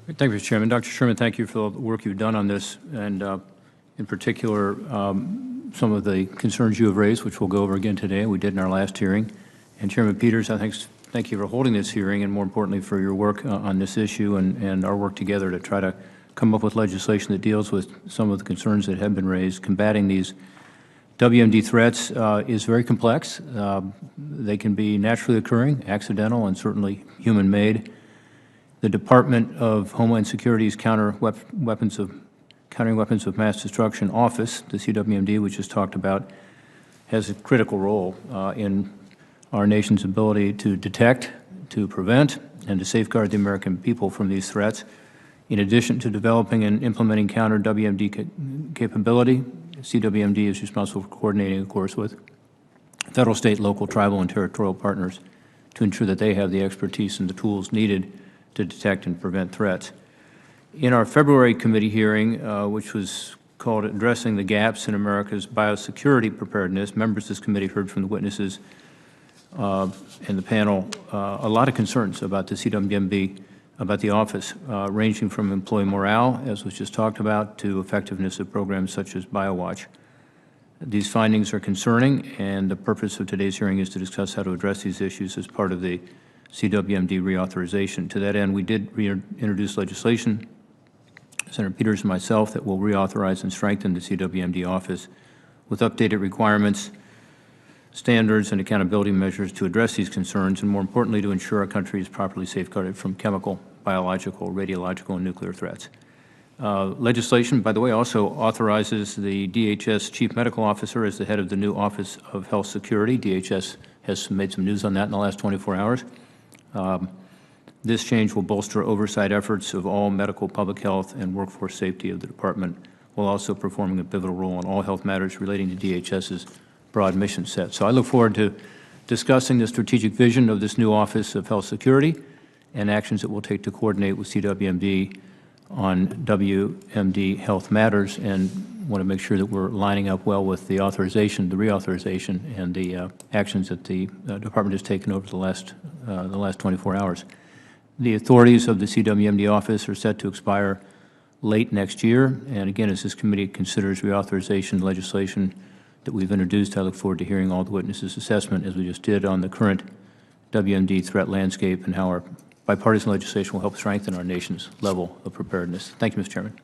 Thank you, Mr. Chairman. Dr. Sherman, thank you for the work you've done on this, and in particular, some of the concerns you have raised, which we'll go over again today. We did in our last hearing. And Chairman Peters, thank you for holding this hearing, and more importantly, for your work on this issue and our work together to try to come up with legislation that deals with some of the concerns that have been raised. Combating these WMD threats is very complex. They can be naturally occurring, accidental, and certainly human-made. The Department of Homeland Security's Countering Weapons of Mass Destruction Office, the CWMD, which is talked about, has a critical role in our nation's ability to detect, to prevent, and to safeguard the American people from these threats. In addition to developing and implementing counter-WMD capability, CWMD is responsible for coordinating, of course, with federal, state, local, tribal, and territorial partners to ensure that they have the expertise and the tools needed to detect and prevent threats. In our February committee hearing, which was called Addressing the Gaps in America's Biosecurity Preparedness, members of this committee heard from the witnesses and the panel a lot of concerns about the CWMD, about the office, ranging from employee morale, as was just talked about, to effectiveness of programs such as BioWatch. These findings are concerning, and the purpose of today's hearing is to discuss how to address these issues as part of the CWMD reauthorization. To that end, we did introduce legislation, Senator Peters and myself, that will reauthorize and strengthen the CWMD office with updated requirements, standards, and accountability measures to address these concerns, and more importantly, to ensure our country is properly safeguarded from chemical, biological, radiological, and nuclear threats. Legislation, by the way, also authorizes the DHS Chief Medical Officer as the head of the new Office of Health Security. DHS has made some news on that in the last 24 hours. This change will bolster oversight efforts of all medical, public health, and workforce safety of the department, while also performing a pivotal role in all health matters relating to DHS's broad mission set. So I look forward to discussing the strategic vision of this new Office of Health Security and actions it will take to coordinate with CWMD on WMD health matters, and want to make sure that we're lining up well with the authorization, the reauthorization, and the actions that the department has taken over the last 24 hours. The authorities of the CWMD office are set to expire late next year, and again, as this committee considers reauthorization legislation that we've introduced, I look forward to hearing all the witnesses' assessment, as we just did, on the current WMD threat landscape and how our bipartisan legislation will help strengthen our nation's level of preparedness. Thank you, Mr. Chairman.